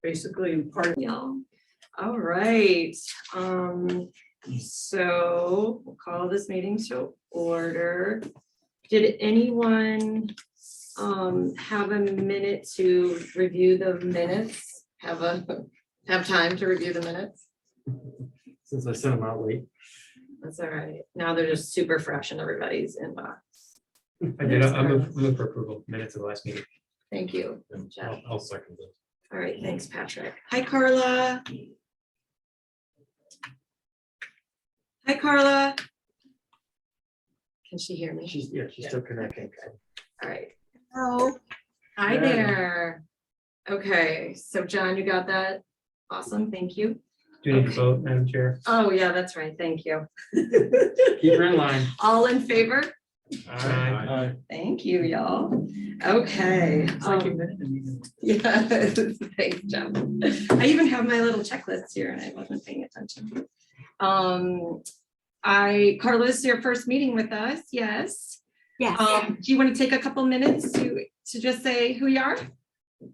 basically part of. Yeah. All right. So we'll call this meeting to order. Did anyone have a minute to review the minutes? Have time to review the minutes? Since I sent them out late. That's all right. Now they're just super fresh in everybody's inbox. I did, I'm moving for approval, minutes of the last meeting. Thank you, Jeff. I'll second this. All right, thanks, Patrick. Hi, Carla. Hi, Carla. Can she hear me? She's still connecting. All right. Hello. Hi Yeah. there. Okay, so John, you got that? Awesome, thank you. Do you need to Okay. vote, Madam Chair? Oh, yeah, that's right, thank you. Keep her in line. All in favor? Aye. Thank you, y'all. Okay. Yeah, thanks, John. I even have my little checklist here and I wasn't paying attention. Carla, this is your first meeting with us, yes? Yes. Do you want to take a couple minutes to just say who you are?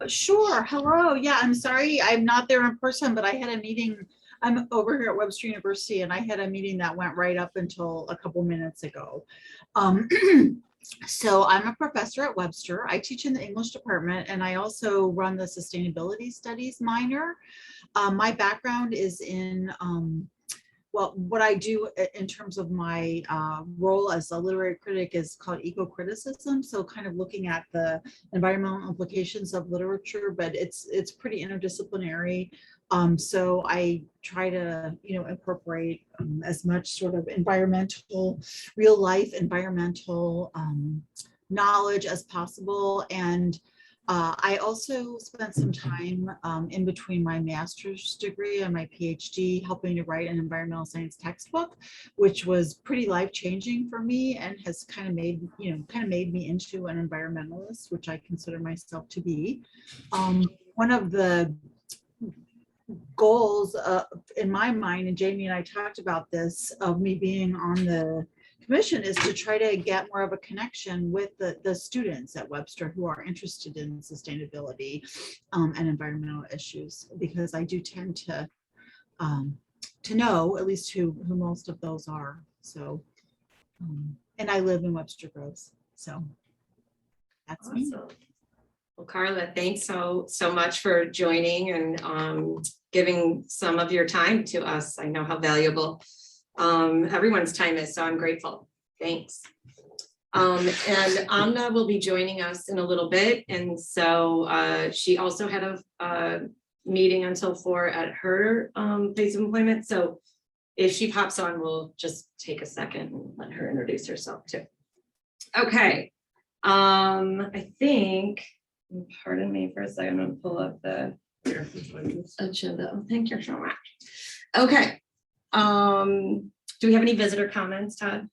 Sure. Hello. Yeah, I'm sorry I'm not there in person, but I had a meeting. I'm over here at Webster University and I had a meeting that went right up until a couple minutes ago. So I'm a professor at Webster. I teach in the English department and I also run the sustainability studies minor. My background is in well, what I do in terms of my role as a literary critic is called eco-criticism. So kind of looking at the environmental implications of literature, but it's pretty interdisciplinary. So I try to, incorporate as much sort of environmental, real life environmental knowledge as possible. And I also spent some time in between my master's degree and my PhD helping to write an environmental science textbook, which was pretty life-changing for me and has kind of made me into an environmentalist, which I consider myself to be. One of the goals in my mind, and Jamie and I talked about this, of me being on the commission is to try to get more of a connection with the students at Webster who are interested in sustainability and environmental issues, because I do tend to know at least who most of those are. So, and I live in Webster Groves, so that's me. Awesome. Well, Carla, thanks so much for joining and giving some of your time to us. I know how valuable everyone's time is, so I'm grateful. Thanks. And Amna will be joining us in a little bit, and so she also had a meeting until 4 at her place of employment. So if she pops on, we'll just take a second and let her introduce herself too. Okay. I think, pardon me for a second, I'm gonna pull up the agenda. Oh, thank you so much. Okay. Do we have any visitor comments, Todd?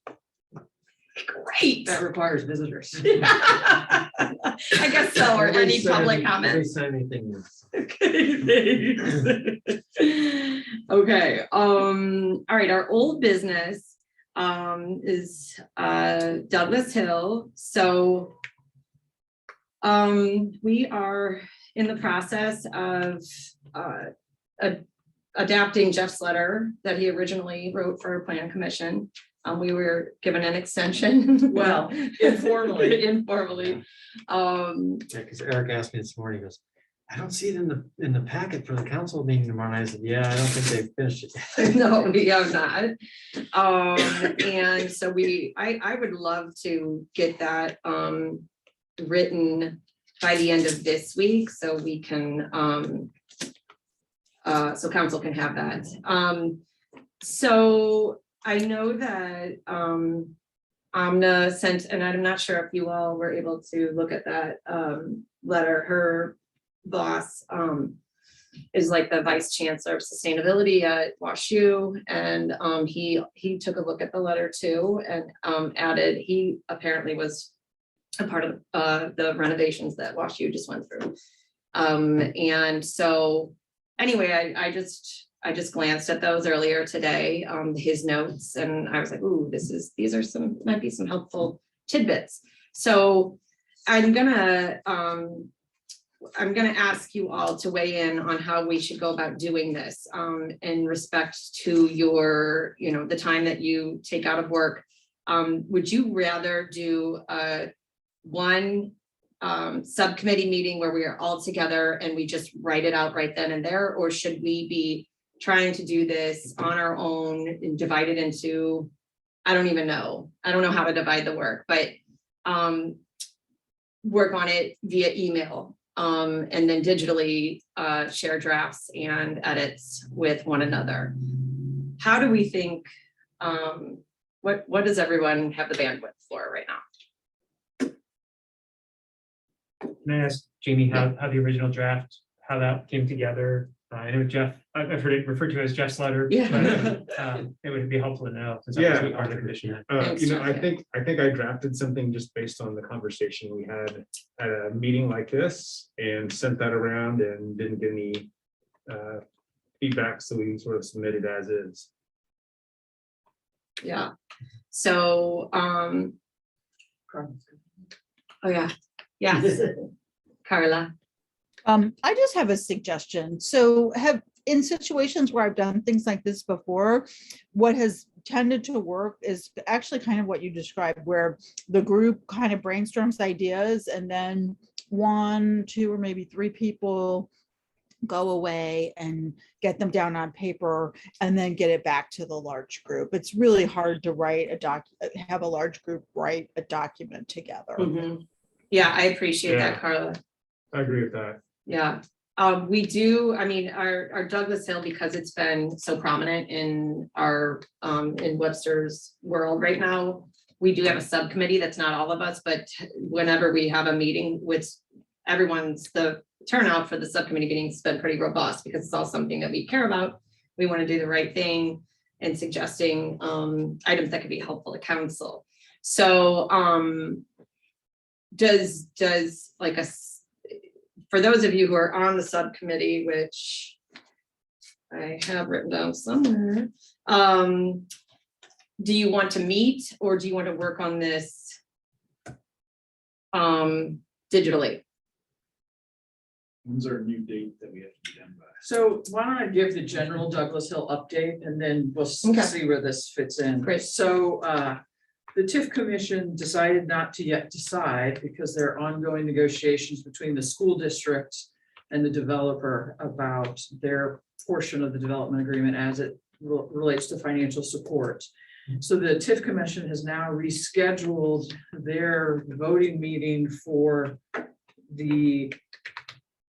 Great. That requires visitors. I guess so, or any public comments. Okay, all right, our old business is Douglas Hill. So we are in the process of adapting Jeff's letter that he originally wrote for Plan Commission. We were given an extension. Well, informally. Informally. Yeah, because Eric asked me this morning, he goes, I don't see it in the packet for the council meeting tomorrow night. I said, yeah, I don't think they've finished it. No, we have not. And so I would love to get that written by the end of this week so we can so council can have that. So I know that Amna sent, and I'm not sure if you all were able to look at that letter. Her boss is like the vice chancellor of sustainability at WashU, and he took a look at the letter too and added, he apparently was a part of the renovations that WashU just went through. And so anyway, I just glanced at those earlier today, his notes, and I was like, ooh, these are might be some helpful tidbits. So I'm gonna I'm gonna ask you all to weigh in on how we should go about doing this, in respect to your, the time that you take out of work. Would you rather do one subcommittee meeting where we are all together and we just write it out right then and there? Or should we be trying to do this on our own and divide it into, I don't even know. I don't know how to divide the work, but work on it via email, and then digitally share drafts and edits with one another. How do we think, what does everyone have the bandwidth for right now? Can I ask Jamie how the original draft, how that came together? I know Jeff, I've heard it referred to as Jeff's letter. Yeah. But, it would be helpful to know. Since that was Yeah. part of the condition. Thanks, You know, Jeff. I think I drafted something just based on the conversation we had at a meeting like this and sent that around and didn't get any feedback, so we sort of submitted as is. Yeah, so, oh yeah, yes, Carla. I just have a suggestion. So in situations where I've done things like this before, what has tended to work is actually kind of what you described, where the group kind of brainstorms ideas and then 1, 2, or maybe 3 people go away and get them down on paper and then get it back to the large group. It's really hard to have a large group write a document together. Mhm. Yeah, I appreciate that, Yeah. Carla. I agree with that. Yeah, we do, I mean, our Douglas Hill, because it's been so prominent in our, in Webster's world right now, we do have a subcommittee that's not all of us, but whenever we have a meeting with the turnout for the subcommittee meetings has been pretty robust because it's all something that we care about. We want to do the right thing and suggesting items that could be helpful to council. So does like for those of you who are on the subcommittee, which I have written down somewhere, do you want to meet or do you want to work on this digitally? When's our new date that we have to be done by? So why don't I give the general Douglas Hill update and then we'll Okay. see where this fits in. Great. So the TIF commission decided not to yet decide because there are ongoing negotiations between the school district and the developer about their portion of the development agreement as it relates to financial support. So the TIF commission has now rescheduled their voting meeting for the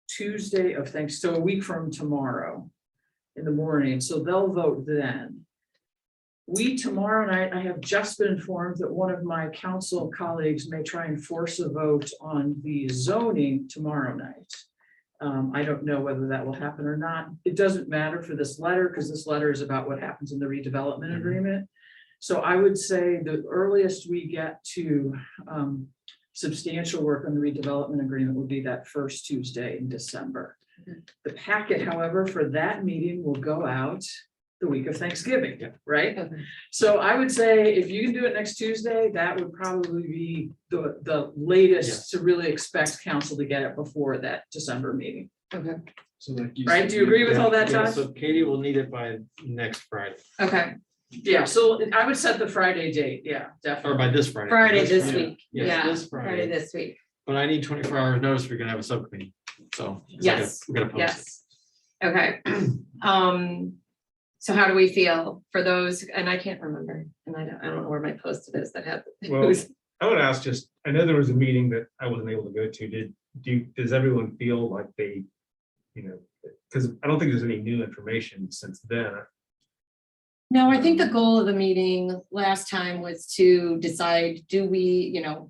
Tuesday of Thanksgiving, so a week from tomorrow in the morning, so they'll vote then. We tomorrow night, I have just been informed that one of my council colleagues may try and force a vote on the zoning tomorrow night. I don't know whether that will happen or not. It doesn't matter for this letter because this letter is about what happens in the redevelopment agreement. So I would say the earliest we get to substantial work on the redevelopment agreement would be that first Tuesday in December. The packet, however, for that meeting will go out the week of Thanksgiving, right? Okay. So I would say if you can do it next Tuesday, that would probably be the latest to really expect council to get it before that December meeting. Okay. So like you Right, said, do you agree with all that, Yeah, Todd? so Katie will need it by next Friday, Okay, Yeah, so I would set the Friday date, yeah, or definitely. by this Friday. Friday this Friday. week, Yes, yeah, this Friday Friday, this week, but I need 24 hours notice, we're gonna have a subcommittee, so. 'cause Yes, we're gonna post it. yes. Okay, so how do we feel for those, and I can't remember, and I don't know where my post-it is that had. Well, I would ask just, I know there was a meeting that I wasn't able to go to. Does everyone feel like they, because I don't think there's any new information since then. No, I think the goal of the meeting last time was to decide, do we, how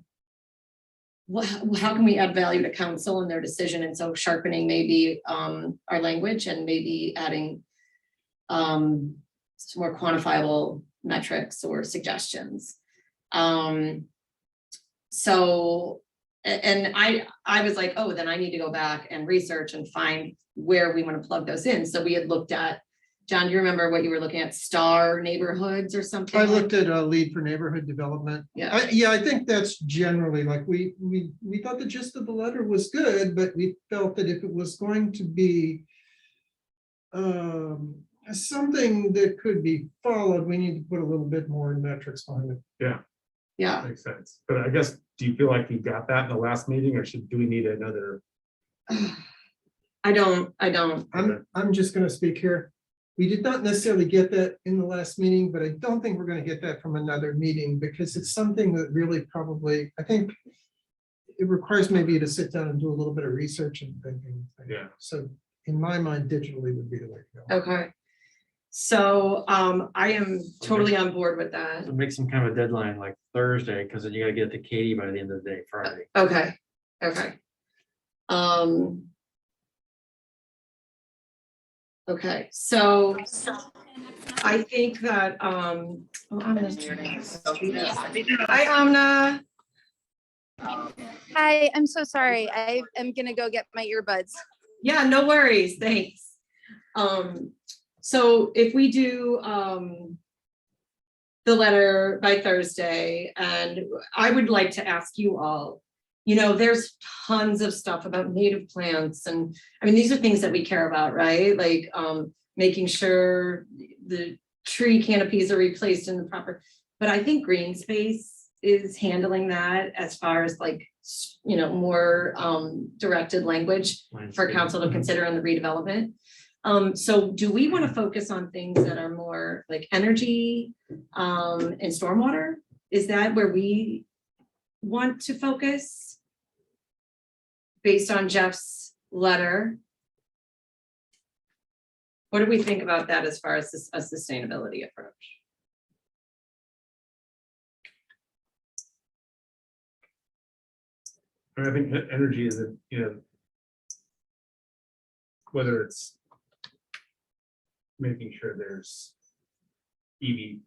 can we add value to council and their decision? And so sharpening maybe our language and maybe adding some more quantifiable metrics or suggestions. So, and I was like, oh, then I need to go back and research and find where we want to plug those in. So we had looked at John, do you remember what you were looking at? Star neighborhoods or something? I looked at a lead for neighborhood development. Yeah. Yeah, I think that's generally like, we thought the gist of the letter was good, but we felt that if it was going to be something that could be followed, we need to put a little bit more metrics behind it. Yeah, Makes sense. But I guess, do you feel like you got that in the last meeting, or do we need another? I don't. I'm just gonna speak here. We did not necessarily get that in the last meeting, but I don't think we're gonna get that from another meeting, because it's something that really probably, I think it requires maybe to sit down and do a little bit of research and thinking. Yeah. So in my mind, digitally would be the way to go. Okay. So I am totally on board with that. So make some kind of a deadline like Thursday, because then you gotta get to Katie by the end of the day, Friday. Okay, okay. Okay, so I think that, oh, Amna's here. Hi, Amna. Hi, I'm so sorry. I am gonna go get my earbuds. Yeah, no worries, thanks. So if we do the letter by Thursday, and I would like to ask you all, you know, there's tons of stuff about native plants, and I mean, these are things that we care about, right? Like making sure the tree canopies are replaced in the proper, but I think green space is handling that as far as like, you know, more directed language for council to consider in the redevelopment. So do we want to focus on things that are more like energy and stormwater? Is that where we want to focus? Based on Jeff's letter? What do we think about that as far as a sustainability approach? I think energy is, you know, whether it's making sure there's EV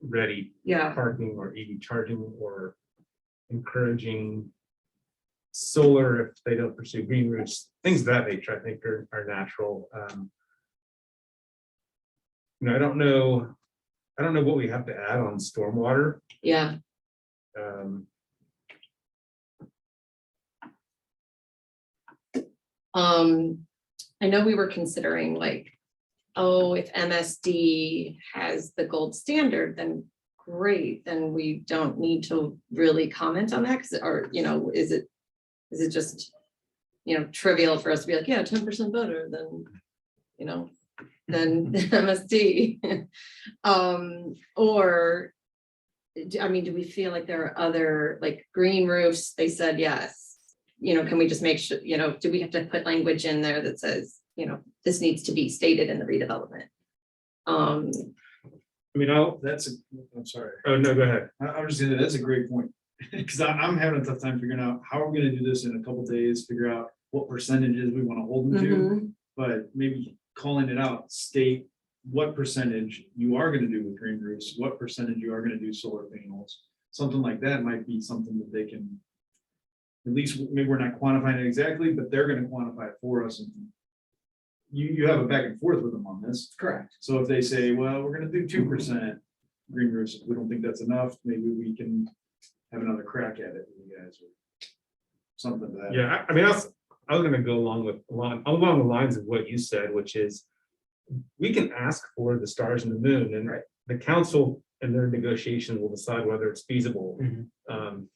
ready Yeah, parking or EV charging, or encouraging solar if they don't pursue green roofs, things of that nature, I think are natural. You know, I don't know what we have to add on stormwater. yeah, I know we were considering like, oh, if MSD has the gold standard, then great, then we don't need to really comment on that, or, you know, is it just, you know, trivial for us to be like, yeah, 10% better than, you know, than MSD? Or, I mean, do we feel like there are other, like green roofs? They said yes. You know, can we just make sure, you know, do we have to put language in there that says, you know, this needs to be stated in the redevelopment? I mean, I'm sorry. oh, no, go ahead. I was just gonna, that's a great point. Because I'm having a tough time figuring out how we're gonna do this in a couple days, figure out what percentages we want to hold them to. Mhm. But maybe calling it out, state what percentage you are gonna do with green roofs, what percentage you are gonna do solar panels. Something like that might be something that they can, at least, maybe we're not quantifying it exactly, but they're gonna quantify it for us. And you have a back and forth with them on this. Correct. So if they say, well, we're gonna do 2% green roofs, if we don't think that's enough, maybe we can have another crack at it with you guys, or something to that. Yeah, I mean, I was gonna go along the lines of what you said, which is we can ask for the stars and the moon, and the council and their negotiation will decide whether it's feasible.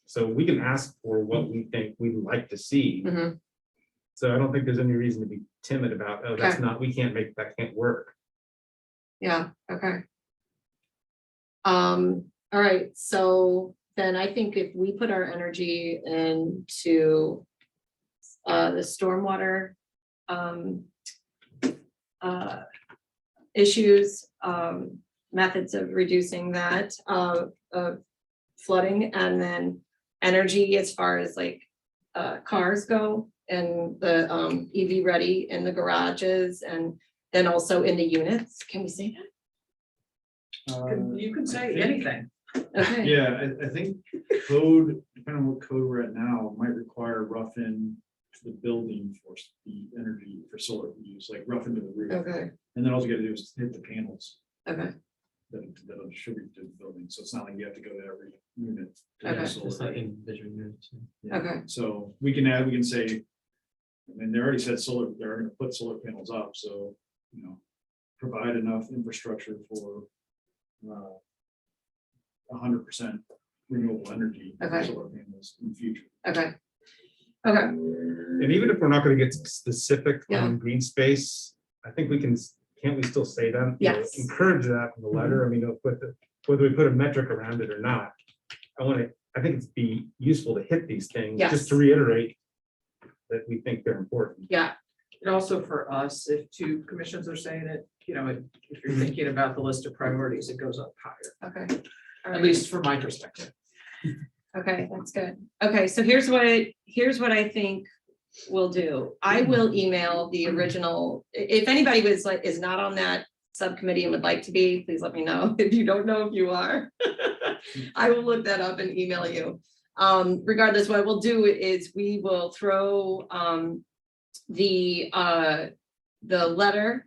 So we can ask for what we think we'd like to see. Mhm. So I don't think there's any reason to be timid about, oh, that's Okay. not, that can't work. Yeah, okay. All right, so then I think if we put our energy into the stormwater issues, methods of reducing that flooding, and then energy as far as like cars go, and the EV ready in the garages, and then also in the units. Can we say You can I say think- anything. that? Okay. Yeah, I think code, depending on what code we're at now, might require rough-in the building for the energy for solar use, like rough into the roof. Okay, And then all you gotta do is hit the panels okay, that'll distribute to the building. So it's not like you have to go to every unit. to have Okay. solar. It's like individual units. Yeah. okay, So we can say, I mean, they already said solar, they're gonna put solar panels up, so, you know, provide enough infrastructure for 100% renewable energy for Okay. solar panels in the future. okay. Okay, And even if we're not gonna get specific Yeah. on green space, I think we can't we still say that? You know, Yes. Encourage that in the letter. I mean, whether we put a metric around it or not. I think it's be useful to hit these things, just to Yes. reiterate that we think they're important. yeah, And also for us, if two commissions are saying it, you know, if you're thinking about the list of priorities, it goes up higher, okay. All at right. least from my perspective. Okay, that's good. Okay, so here's what I think we'll do. I will email the original, if anybody is not on that subcommittee and would like to be, please let me know. If you don't know if you are, I will look that up and email you. Regardless, what we'll do is we will throw the letter,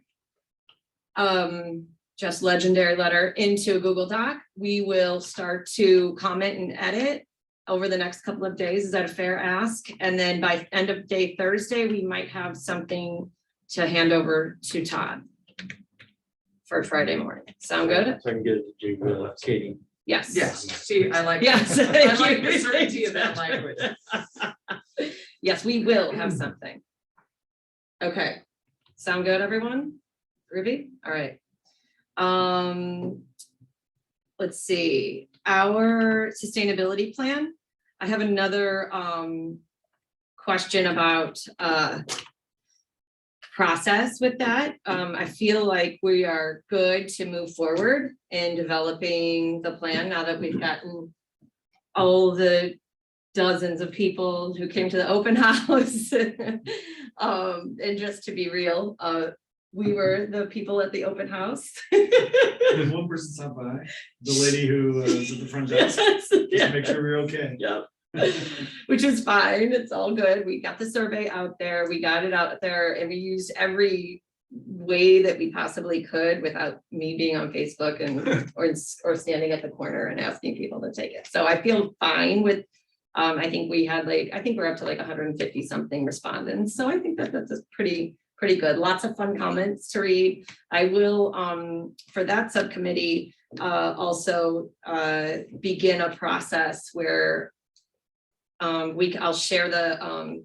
just legendary letter, into a Google Doc. We will start to comment and edit over the next couple of days. Is that a fair ask? And then by end of day Thursday, we might have something to hand over to Todd for Friday morning. Sound good? So I can get it to do skating. Yes. Yes, see, I like. Yes. I like the certainty of that language. Yes, we will have something. Okay, sound good, everyone? Ruby, all right. Let's see, our sustainability plan. I have another question about process with that. I feel like we are good to move forward in developing the plan now that we've gotten all the dozens of people who came to the open house. And just to be real, we were the people at the open house. There's one person stopped by, the lady who is at the front desk, Yes, just yeah. to make sure we're okay. Yep. Which is fine, it's all good. We got the survey out there, we got it out there, and we used every way that we possibly could without me being on Facebook and or standing at the corner and asking people to take it. So I feel fine with, I think we had I think we're up to 150 something respondents. So I think that that's pretty good. Lots of fun comments to read. I will, for that subcommittee, also begin a process where I'll share the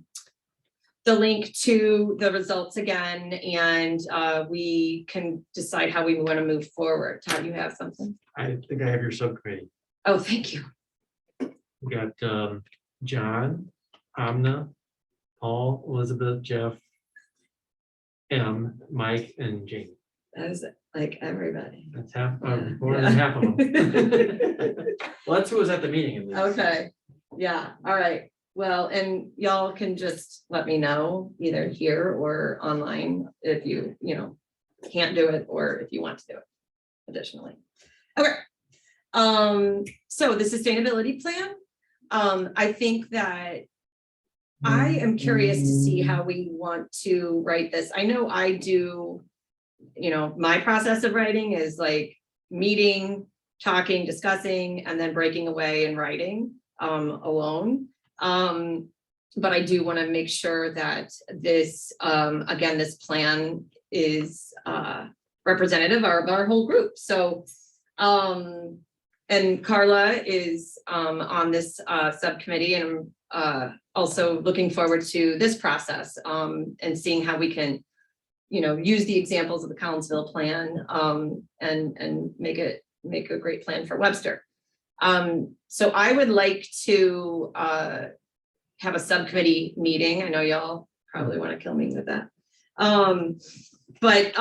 link to the results again, and we can decide how we want to move forward. Todd, you have something? I think I have your subcommittee. Oh, thank you. We got John, Amna, Paul, Elizabeth, Jeff, Mike, and Jamie. That is like everybody. That's half, Yeah. more than half of them. Well, that's who was at the meeting at least. Okay, yeah, all right. Well, and y'all can just let me know either here or online if you can't do it, or if you want to do it additionally. Okay. So the sustainability plan, I think that I am curious to see how we want to write this. I know I do, my process of writing is meeting, talking, discussing, and then breaking away and writing alone. But I do want to make sure that this, again, this plan is representative of our whole group. So, and Carla is on this subcommittee, and I'm also looking forward to this process and seeing how we can, use the examples of the Collinsville plan and make a great plan for Webster. So I would like to have a subcommittee meeting. I know y'all probably want to kill me with that. But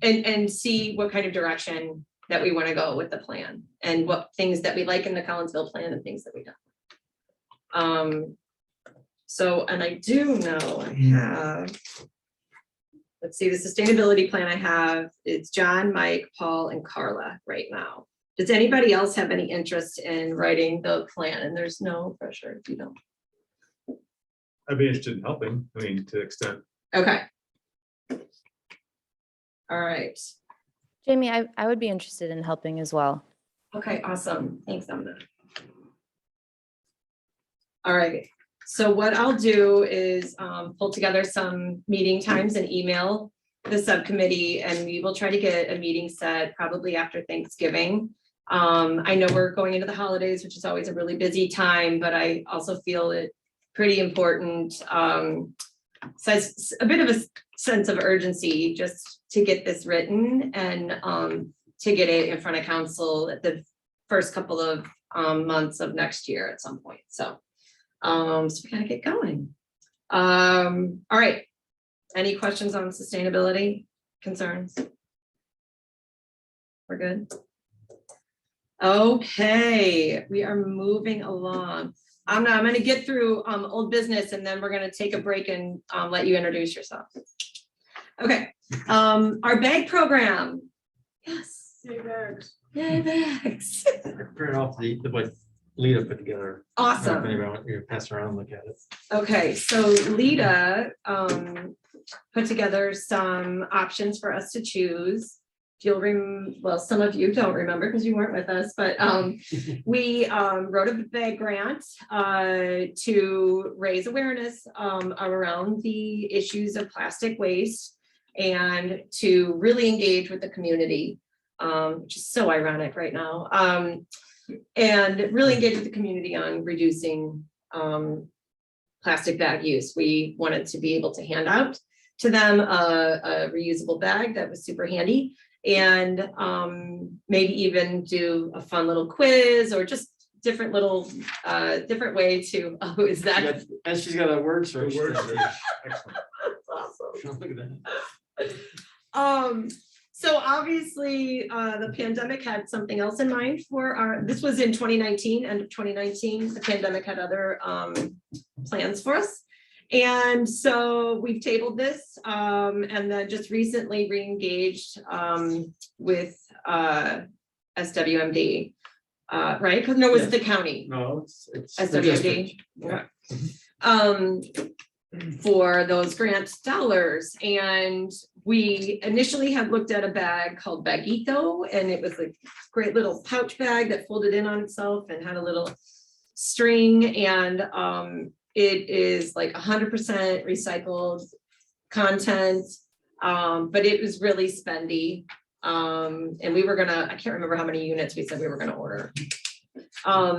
and see what kind of direction that we want to go with the plan, and what things that we like in the Collinsville plan and things that we don't. So, and I do know I have, let's see, the sustainability plan I have, it's John, Mike, Paul, and Carla right now. Does anybody else have any interest in writing the plan? And there's no pressure if you don't. I'd be interested in helping, I mean, to the extent. Okay. All right. Jamie, I would be interested in helping as well. Okay, awesome. Thanks, Amanda. All right, so what I'll do is pull together some meeting times and email the subcommittee, and we will try to get a meeting set probably after Thanksgiving. I know we're going into the holidays, which is always a really busy time, but I also feel it pretty important. So it's a bit of a sense of urgency just to get this written and to get it in front of council at the first couple of months of next year at some point. So we gotta get going. All right. Any questions on sustainability concerns? We're good. Okay, we are moving along. I'm gonna get through old business and then we're gonna take a break and let you introduce yourself. Okay, our bag program. Yes. Yay, bags. Yay, bags. Print off the what Lita put together. Awesome. If anybody want to pass around and look at it. Okay, so Lita put together some options for us to choose. If you'll well, some of you don't remember because you weren't with us, but we wrote a bag grant to raise awareness around the issues of plastic waste and to really engage with the community, which is so ironic right now. And really engage with the community on reducing plastic bag use. We wanted to be able to hand out to them a reusable bag that was super handy, and maybe even do a fun little quiz or just different little different way to, oh, is that? And she's got a word search. The word thing. search. Excellent. Awesome. Look at that. So obviously, the pandemic had something else in mind for this was in 2019, end of 2019, the pandemic had other plans for us. And so we've tabled this and then just recently re-engaged with SWMD, right? Because no, it was the county. No, it's. SWMD. Okay. For those grant dollars. And we initially had looked at a bag called Bagito, and it was a great little pouch bag that folded in on itself and had a little string. And it is like 100% recycled content, but it was really spendy. And we were gonna, I can't remember how many units we said we were gonna order.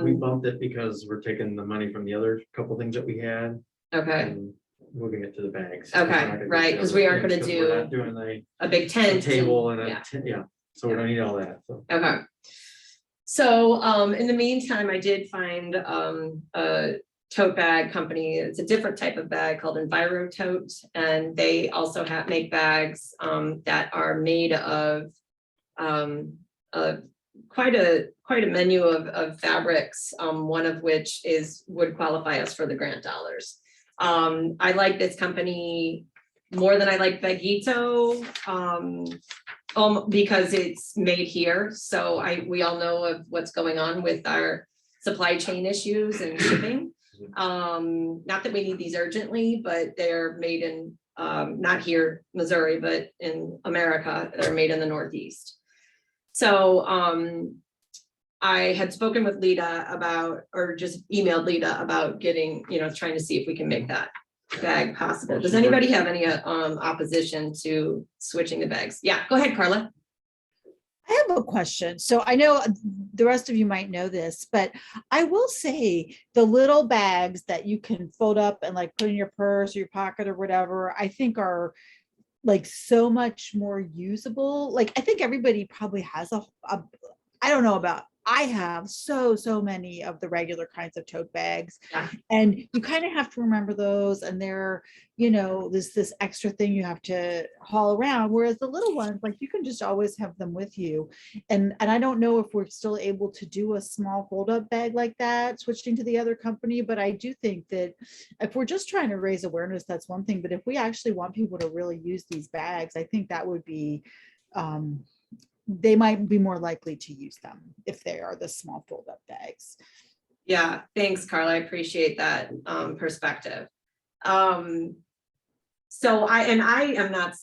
We bumped it because we're taking the money from the other couple things that we had Okay, and moving it to the bags. Okay, We're not gonna do right, the 'cause other we aren't things, gonna 'cause we're do not doing a big a tent. table and yeah. yeah, so we don't need all that, so. Okay. So in the meantime, I did find a tote bag company. It's a different type of bag called Enviro Tote, and they also make bags that are made of quite a menu of fabrics. One of which would qualify us for the grant dollars. I like this company more than I like Bagito. Because it's made here. So we all know of what's going on with our supply chain issues and shipping. Not that we need these urgently, but they're made in, not here, Missouri, but in America. They're made in the Northeast. So I had spoken with Lita about, or just emailed Lita about getting, trying to see if we can make that bag possible. Does anybody have any opposition to switching the bags? Yeah, go ahead, Carla. I have a question. So I know the rest of you might know this, but I will say the little bags that you can fold up and like put in your purse or your pocket or whatever, I think are like so much more usable. Like I think everybody probably has I don't know about, I have so many of the regular kinds of tote bags, Yeah. and you kind of have to remember those, and they're, this extra thing you have to haul around, whereas the little ones, like you can just always have them with you. And I don't know if we're still able to do a small hold up bag like that, switching to the other company, but I do think that if we're just trying to raise awareness, that's one thing, but if we actually want people to really use these bags, I think that would be, they might be more likely to use them if they are the small fold-up bags. Yeah, thanks, Carla. I appreciate that perspective. So I am not,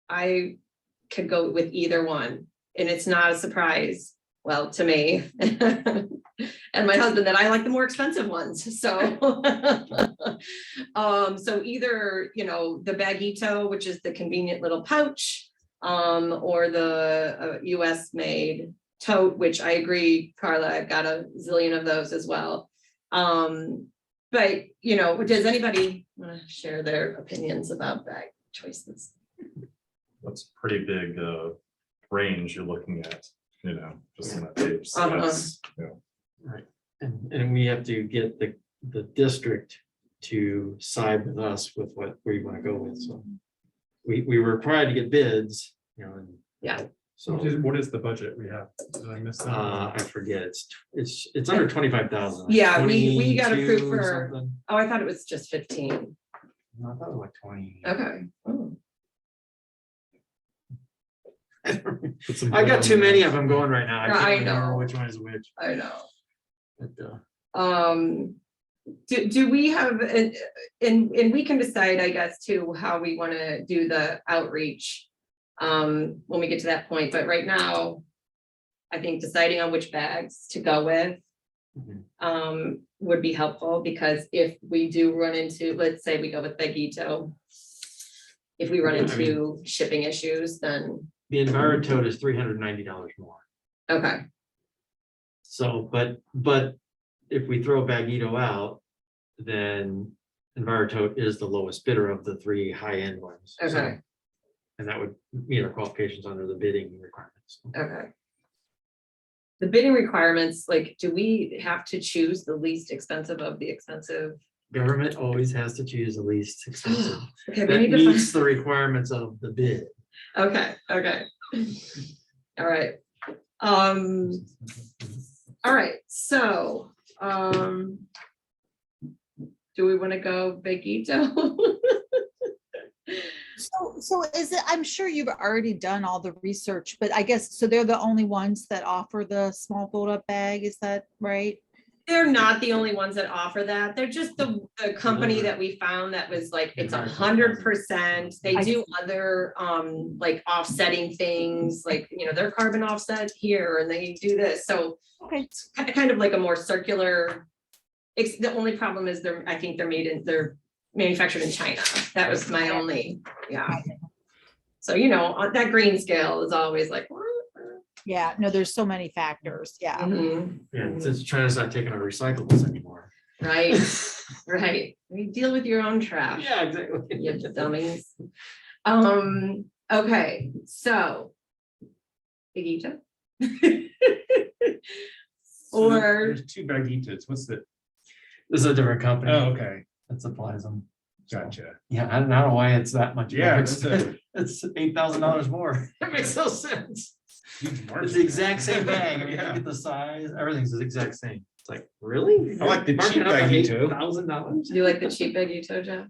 I could go with either one, and it's not a surprise, well, to me. And my husband, that I like the more expensive ones, so. So either, you know, the Bagito, which is the convenient little pouch, or the US made tote, which I agree, Carla, I've got a zillion of those as well. But, you know, does anybody want to share their opinions about bag choices? That's a pretty big range you're looking at, you know, just in that tape. So Uh-huh. that's, you know, Right, and we have to get the district to side with us with what we want to go with, so. We were required to get bids, you know, and. Yeah. So, What is the budget we have? Did I miss that? I forget, it's under 25,000. Yeah, we got 22 approved for, something. oh, I thought it was just 15. No, I thought it was like 20. Okay. Oh. Put some I got blood too on many that. of them going right now. I can't remember know. which one is which. I know. But, Do we have, and we can decide, I guess, too, how we want to do the outreach when we get to that point, but right now, I think deciding on which bags to go with Mhm. would be helpful, because if we do run into, let's say we go with Bagito, if we run Yeah, I into shipping issues, then, The Envirotote is $390 more. okay, So, but if we throw Bagito out, then Envirotote is the lowest bidder of the three high-end ones. So- Okay. And that would meet our qualifications under the bidding requirements. okay. The bidding requirements, like, do we have to choose the least expensive of the expensive? Government always has to choose the least expensive. Okay, we That need to find. meets the requirements of the bid. Okay, okay. All right. All right, so, do we want to go Bagito? So is it, I'm sure you've already done all the research, but I guess, so they're the only ones that offer the small fold up bag, is that right? They're not the only ones that offer that. They're just the company that we found that was like, it's 100%. They I do other, like offsetting things, like, you know, their carbon offset here, and they do this, so. Okay. It's kind of like a more circular. The only problem is I think they're manufactured in China. That was my only, yeah. So, you know, on that green scale is always like. Yeah, no, there's so many factors, yeah. Mhm. Yeah, since China's not taking our recyclables anymore. Right, right. You deal with your own trash. Yeah, exactly. You dummies. Okay, so. Bagito? So Or, there's two Bagitas. What's the, This is a different company. oh, okay, That supplies them. gotcha. Yeah, I don't know why it's that much. Yeah, more that's expensive. It's $8,000 more. That makes no sense. Huge It's margin. the exact same bag. I mean, Yeah. look at the size, everything's the exact same. It's like, really? I like the cheap Bagito. do you like the cheap Bagito, Jeff?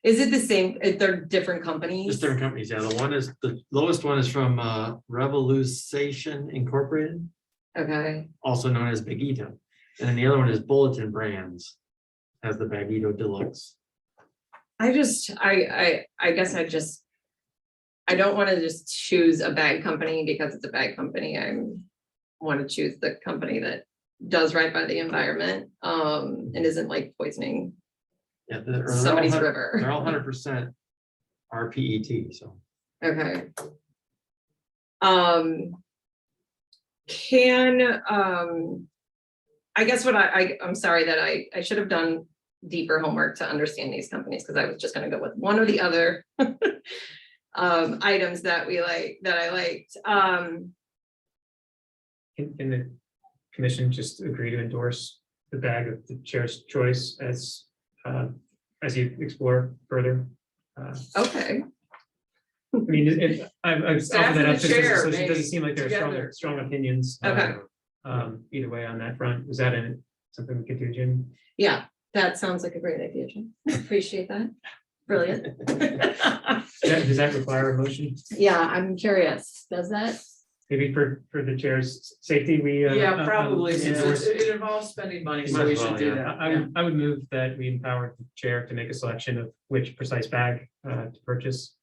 Is it the same, they're different companies? Just different companies. Yeah, the lowest one is from Revolution Incorporated, Okay, also known as Bagito. And then the other one is Bulletin Brands, has the Bagito Deluxe. I guess I don't want to just choose a bag company because it's a bag company. I want to choose the company that does right by the environment, and isn't like poisoning Yeah, they're all somebody's 100% river. They're all 100% RPET, so. Okay. I guess what I'm sorry that I should have done deeper homework to understand these companies, because I was just gonna go with one or the other items that I liked. Can the commission just agree to endorse the bag of the chair's choice as you explore further? Okay, I mean, I've Staff offered that and up the just because chair, it doesn't maybe, seem like there together. are strong opinions. Okay. Either way on that front. Was that something we could do, Jim? yeah, that sounds like a great idea, Jim. Appreciate that. Brilliant. Does that require a motion? Yeah, I'm curious, does that? maybe for the chair's safety, we. Yeah, probably, since endorse- it involves spending money, so Might we as well, should do yeah. that. I would move that we empower the chair to make a selection of which precise bag to purchase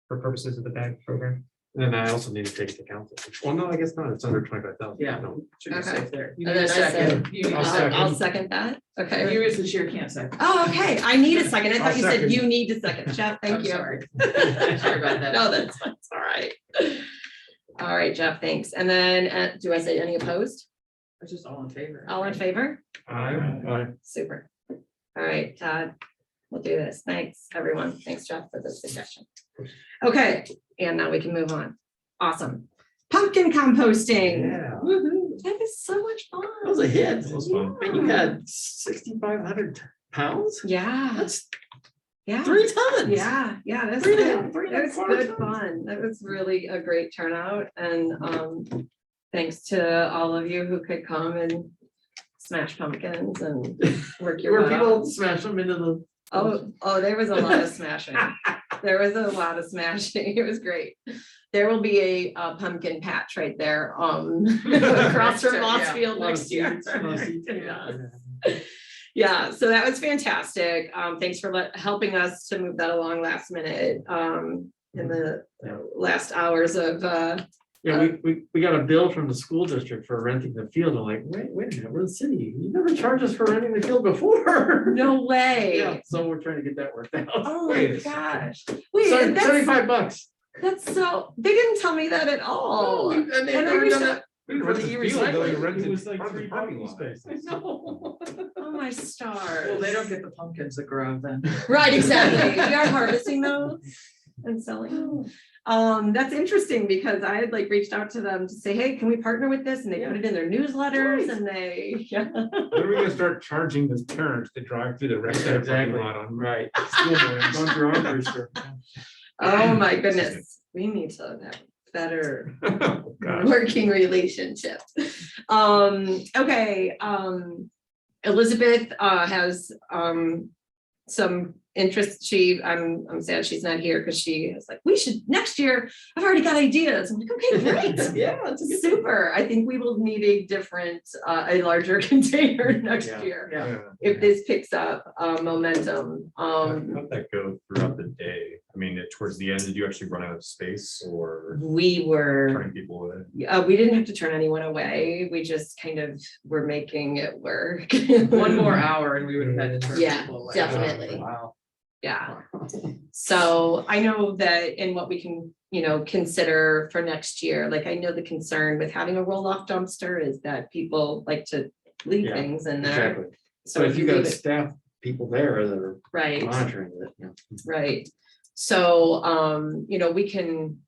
for purposes of the bag program. Then I also need to take it to council. Well, no, I guess not. It's under 25,000. Yeah. No. Should be Okay. safe there. You And need a then I second. You need a I'll second. I'll second that. Okay. You as the chair can't second. Oh, okay. I need a second. I thought I'll you said second. you need a second. Jeff, thank I'm you. sorry. Sorry about that. No, that's all right. All right, Jeff, thanks. And then do I say any opposed? It's just all in favor. All in favor? Aye. Super. All right, Todd, we'll do this. Thanks, everyone. Thanks, Jeff, for the suggestion. Okay, and now we can move on. Awesome. Pumpkin composting. Yeah. Woohoo. That is so much fun. That was a hit. That was fun. And you had 6,500 pounds? Yeah, That's yeah. 3 tons. Yeah, that's Three and a good. half, 3 That and a was quarter good tons. fun. That was really a great turnout and thanks to all of you who could come and smash pumpkins and work your Where butt people off. smash them into the. Oh, there was a lot of smashing. There was a lot of smashing. It was great. There will be a pumpkin patch right there across from Yeah. Moss Field next year. Yeah, so that was fantastic. Thanks for helping us to move that along last minute in the last hours of Yeah, we got a bill from the school district for renting the field. I'm like, wait a minute, we're the city. You never charged us for renting the field before. no way. Yeah, so we're trying to get that worked out. Oh my gosh. Wait, So that's, $75. that's so, they didn't tell me that at all. And they And I never wish done that- that. We didn't For rent the the field, though, we e-recycling. rented It was like part of the 3 parking parking lot. spaces. Oh my stars. Well, they don't get the pumpkins that grow then. Right, exactly. We are harvesting those and selling them. That's interesting because I had like reached out to them to say, hey, can we partner with this? And they put it in their newsletters and they, yeah. When are we gonna start charging the parents to drive through the rest of the parking Exactly, lot on? right. School board, going through our rooster. Oh my goodness. We need to have better Oh, gosh. working relationship. Okay, Elizabeth has some interest. I'm sad she's not here because she is like, we should next year. I've already got ideas. I'm like, okay, great. Yeah, that's a good. Super. I think we will need a different, a larger container next Yeah. year Yeah. if this picks up momentum. How'd that go throughout the day? I mean, towards the end, did you actually run out of space or We were. turning people away? We didn't have to turn anyone away. We just kind of were making it work. One more hour and we would have had to turn Yeah, people away. definitely. Wow. Yeah. So I know that in what we can, consider for next year, like I know the concern with having a roll-off dumpster is that people like to leave Yeah, things in there. Exactly. So So if if you you leave got it, staff people there that are right, monitoring it, you know. right. So, we can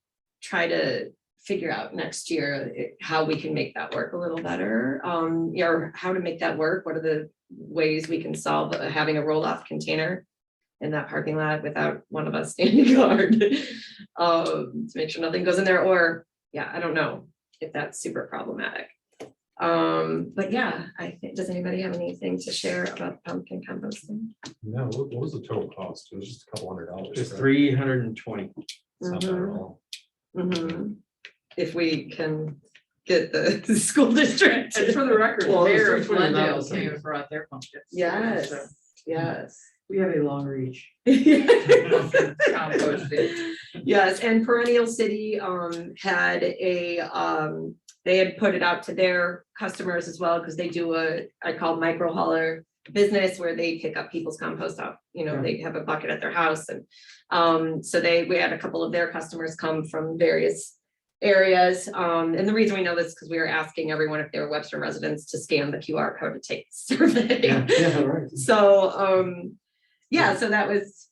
try to figure out next year how we can make that work a little better. Or how to make that work. What are the ways we can solve having a roll-off container in that parking lot without one of us standing guard to make sure nothing goes in there, or I don't know if that's super problematic. But yeah, I think, does anybody have anything to share about pumpkin composting? No, what was the total cost? It was just a couple $100. Just correct? 320. It's not bad at all. Mhm. If we can get the school district. And for the record, the Well, it's mayor of 320 without Glendale the came thing. and brought their pumpkins. Yes, So yes. we have a long reach. Yes, Composting. and Perennial City had they had put it out to their customers as well, because they do I call micro hauler business where they pick up people's compost up, they have a bucket at their house. And so we had a couple of their customers come from various areas. And the reason we know this is because we were asking everyone if they were Webster residents to scan the QR code to take the survey. Yeah, right. So, so that was,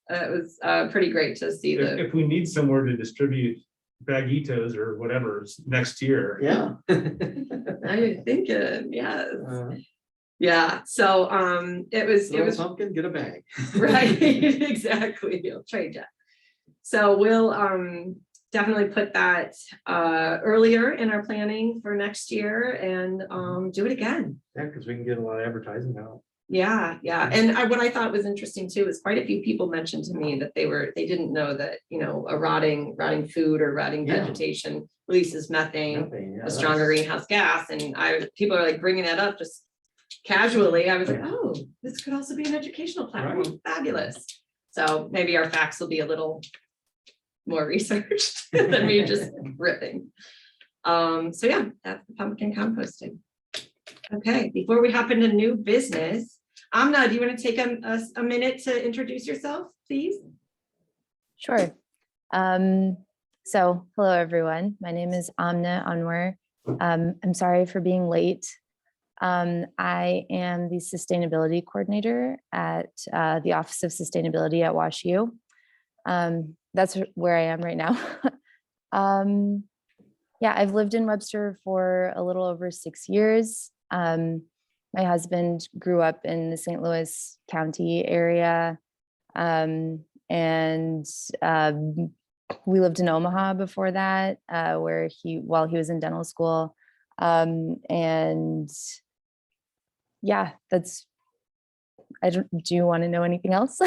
it was pretty great to see If we need somewhere to distribute bagitos or whatever next year. Yeah. I think, yes. Uh, Yeah, so, it was Little pumpkin, get a bag. right, exactly, I'll trade you. So we'll, definitely put that, earlier in our planning for next year and, do it again. Yeah, because we can get a lot of advertising out. Yeah, yeah. And what I thought was interesting too is quite a few people mentioned to me that they didn't know that, you know, a rotting food or rotting Yeah. vegetation releases methane, Nothing, yeah, a stronger that's- greenhouse gas. And people are like bringing that up just casually. I was like, oh, this could also be an educational platform. Right. Fabulous. So maybe our facts will be a little more researched than me just ripping. So yeah, that's the pumpkin composting. Okay, before we hop into new business, Amna, do you want to take a minute to introduce yourself, please? Sure. So hello, everyone. My name is Amna Anwar. I'm sorry for being late. I am the sustainability coordinator at the Office of Sustainability at WashU. That's where I am right now. Yeah, I've lived in Webster for a little over 6 years. My husband grew up in the St. Louis County area, and we lived in Omaha before that, while he was in dental school. And yeah, do you want to know anything else?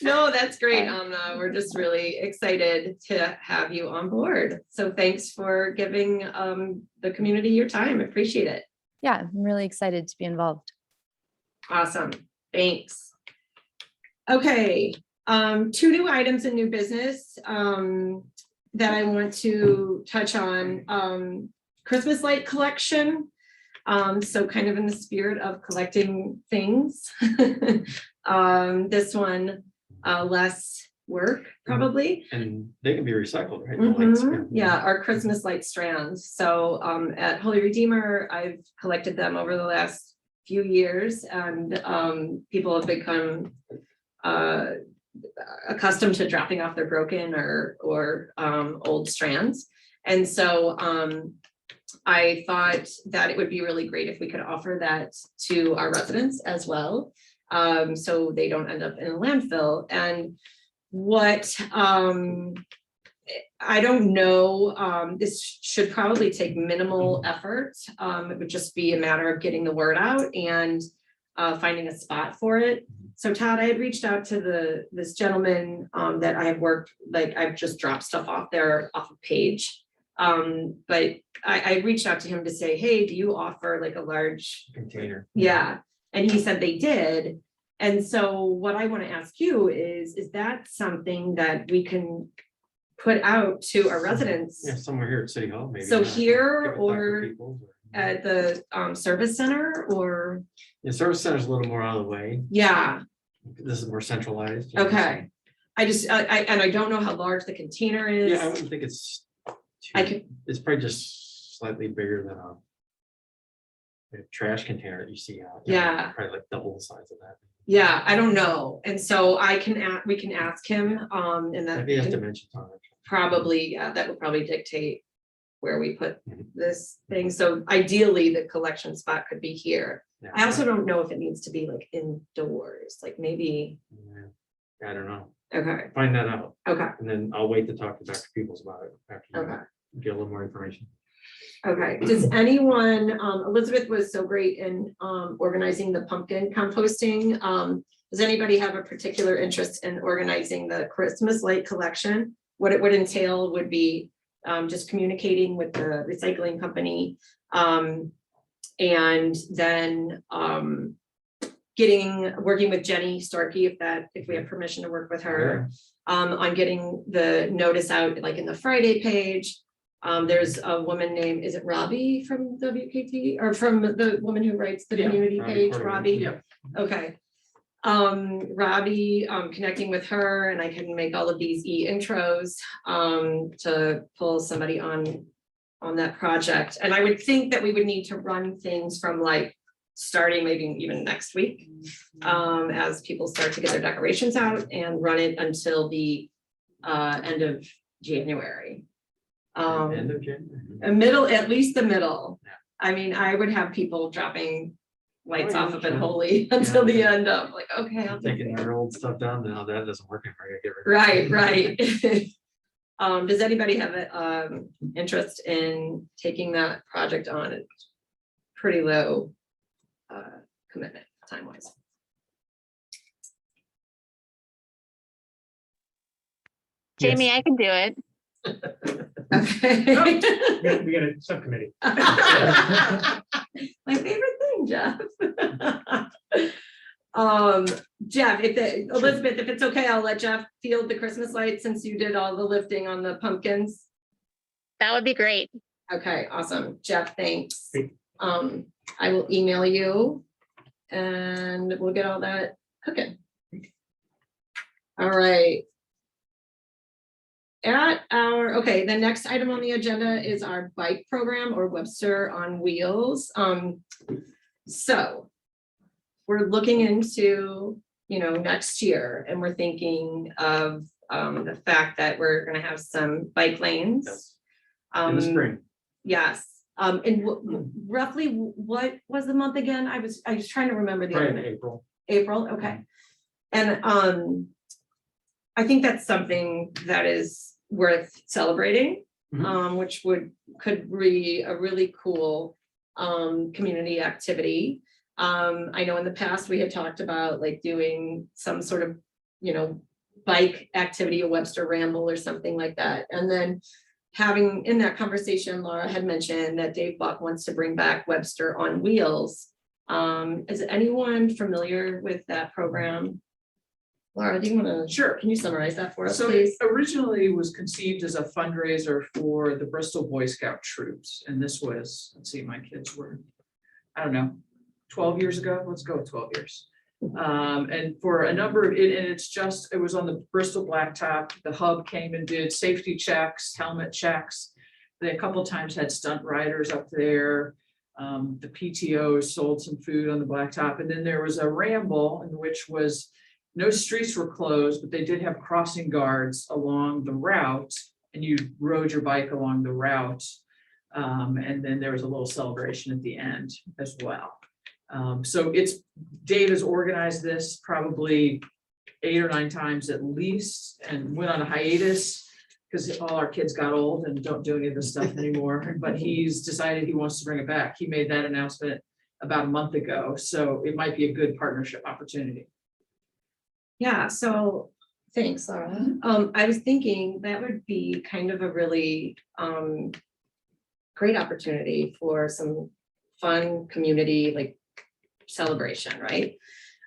No, that's great, Amna. We're just really excited to have you on board. So thanks for giving the community your time. Appreciate it. Yeah, I'm really excited to be involved. Awesome. Thanks. Okay, 2 new items in new business that I want to touch on. Christmas light collection. So kind of in the spirit of collecting things. This one, less work probably. And they can be recycled, right? The lights, Yeah, our Christmas light strands. So at Holy Redeemer, I've collected them over the last few years, and people have become accustomed to dropping off their broken or old strands. And so I thought that it would be really great if we could offer that to our residents as well, so they don't end up in a landfill. And what I don't know, this should probably take minimal effort. It would just be a matter of getting the word out and finding a spot for it. So Todd, I had reached out to this gentleman that I have worked, like I've just dropped stuff off there off a page. But I reached out to him to say, hey, do you offer like a large container. Yeah. And he said they did. And so what I want to ask you is that something that we can put out to our residents? Yeah, somewhere here at City Hall, maybe. So yeah. here Give it back to or people, at the service center or? The service center is a little more out of the way. Yeah, This is more centralized. you know, okay. I don't know how large the container so- is. Yeah, I wouldn't think it's. It's probably just slightly bigger than a trash container that you see out. you know, Yeah. Probably like double the size of that. Yeah, I don't know. And so we can ask him, and that Maybe have dimensions on it. probably, yeah, that would probably dictate where we put Mhm. this thing. So ideally, the collection spot could be here. Yeah. I also don't know if it needs to be like indoors, like maybe, Yeah, I don't know. okay, Find that out, okay, and then I'll wait to talk to Dr. Peoples about it after you okay. get a little more information. Okay, does anyone, Elizabeth was so great in organizing the pumpkin composting. Does anybody have a particular interest in organizing the Christmas light collection? What it would entail would be just communicating with the recycling company, and then working with Jenny Starkey, if we have permission to work with her, on getting the notice out, like in the Friday page. There's a woman named, is it Robbie from WKT, or from the woman who writes the Yeah, community Robbie page, Porter. Robbie? Yeah. Okay. Robbie, connecting with her, and I can make all of these intros to pull somebody on that project. And I would think that we would need to run things from like starting maybe even next week, as people start to get their decorations out, and run it until the end of January. End of January. At least the middle. I mean, I would have people dropping lights Oh, yeah, off of it sure. wholly until the end of, like, okay, I'll take Taking it. your old stuff down, now that doesn't work anymore. You gotta get rid of it. Right. Does anybody have an interest in taking that project on? It's pretty low commitment time wise. Jamie, I can do it. Okay. We got a subcommittee. My favorite thing, Jeff. Jeff, Elizabeth, if it's okay, I'll let Jeff field the Christmas lights since you did all the lifting on the pumpkins. That would be great. Okay, awesome. Jeff, thanks. Great. I will email you and we'll get all that cooking. All right. Okay, the next item on the agenda is our bike program, or Webster on Wheels. So we're looking into, next year, and we're thinking of the fact that we're gonna have some bike lanes. In the spring. Yes, and roughly what was the month again? I was trying to remember the other Right, night. April. April, okay. And I think that's something that is worth celebrating, which could be a really cool community activity. I know in the past we had talked about like doing some sort of, bike activity, a Webster Ramble or something like that. And then having in that conversation, Laura had mentioned that Dave Buck wants to bring back Webster on Wheels. Is anyone familiar with that program? Laura, do you want to? Sure. Can you summarize that for us, So please? it originally was conceived as a fundraiser for the Bristol Boy Scout troops. And this was, let's see, my kids were, I don't know, 12 years ago. Let's go with 12 years. And for a number of it, and it was on the Bristol Blacktop. The hub came and did safety checks, helmet checks. They a couple times had stunt riders up there. The PTO sold some food on the blacktop. And then there was a ramble in which was no streets were closed, but they did have crossing guards along the route, and you rode your bike along the route. And then there was a little celebration at the end as well. So Dave has organized this probably 8 or 9 times at least, and went on a hiatus because all our kids got old and don't do any of this stuff anymore. But he's decided he wants to bring it back. He made that announcement about a month ago, so it might be a good partnership opportunity. Yeah, so thanks, Laura. I was thinking that would be kind of a really great opportunity for some fun community like celebration, right?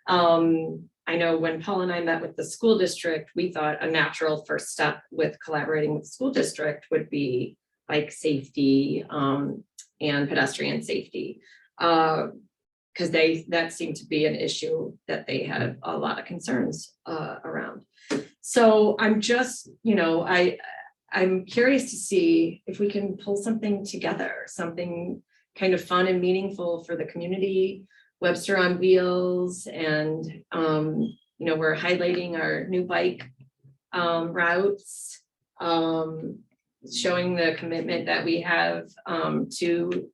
I know when Paul and I met with the school district, we thought a natural first step with collaborating with the school district would be bike safety and pedestrian safety. Because that seemed to be an issue that they had a lot of concerns around. So I'm just, I'm curious to see if we can pull something together, something kind of fun and meaningful for the community, Webster on Wheels, and we're highlighting our new bike routes, showing the commitment that we have to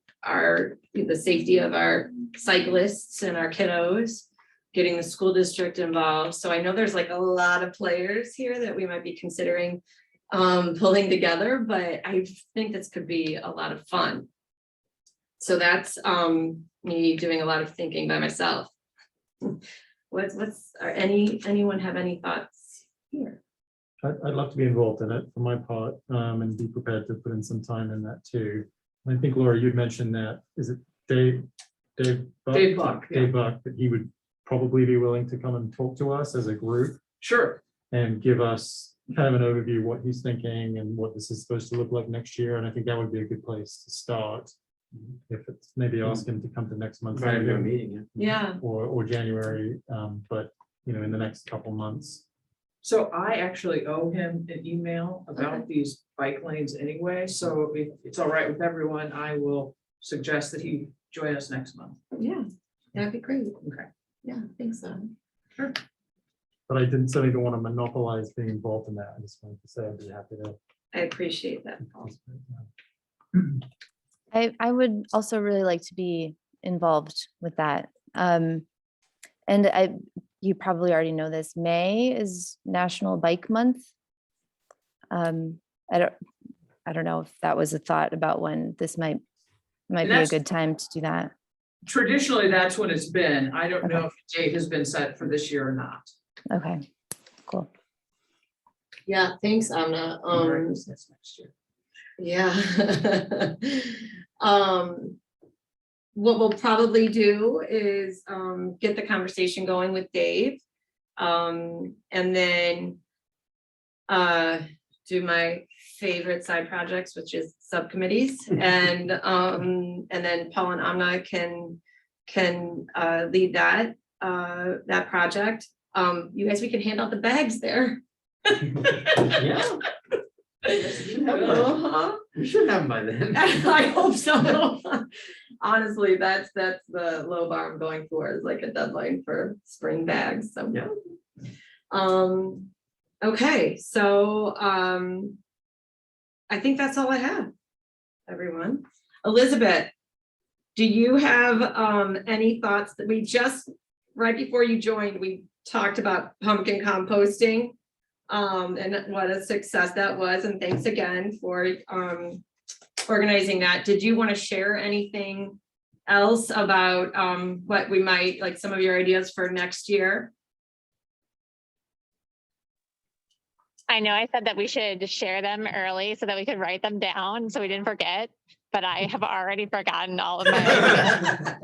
the safety of our cyclists and our kiddos, getting the school district involved. So I know there's like a lot of players here that we might be considering pulling together, but I think this could be a lot of fun. So that's me doing a lot of thinking by myself. Anyone have any thoughts here? I'd love to be involved in it for my part, and be prepared to put in some time in that too. I think, Laura, you'd mentioned that, is it Dave Buck? Dave Buck, yeah. Dave Buck, that he would probably be willing to come and talk to us as a group Sure. and give us kind of an overview of what he's thinking and what this is supposed to look like next year. And I think that would be a good place to start. If it's maybe ask him to come to next month's Right, no meeting, meeting. Yeah. or January, but in the next couple months. So I actually owe him an email about these bike lanes anyway. So if it's all right with everyone, I will suggest that he join us next month. Yeah, that'd be great. Okay. Yeah, I think so. But I certainly don't want to monopolize being involved in that. I just wanted to say I'd be happy to. I appreciate that, Paul. I would also really like to be involved with that. And you probably already know this, May is National Bike Month. I don't know if that was a thought about when this might be a good time to do that. Traditionally, that's when it's been. I don't know if a date has been set for this year or not. Okay, cool. Yeah, thanks, Anna. That's next year. Yeah. What we'll probably do is get the conversation going with Dave. And then do my favorite side projects, which is subcommittees. And then Paul and Anna can lead that project. You guys, we can hand out the bags there. Yeah. Uh-huh. We should have them by then. I hope so. Honestly, that's the low bar I'm going for, is like a deadline for spring bags, so. Yeah. Okay, so I think that's all I have, everyone. Elizabeth, do you have any thoughts? That we just, right before you joined, we talked about pumpkin composting. And what a success that was, and thanks again for organizing that. Did you want to share anything else about what we might, like some of your ideas for next year? I know I said that we should share them early so that we could write them down so we didn't forget, but I have already forgotten all of my ideas.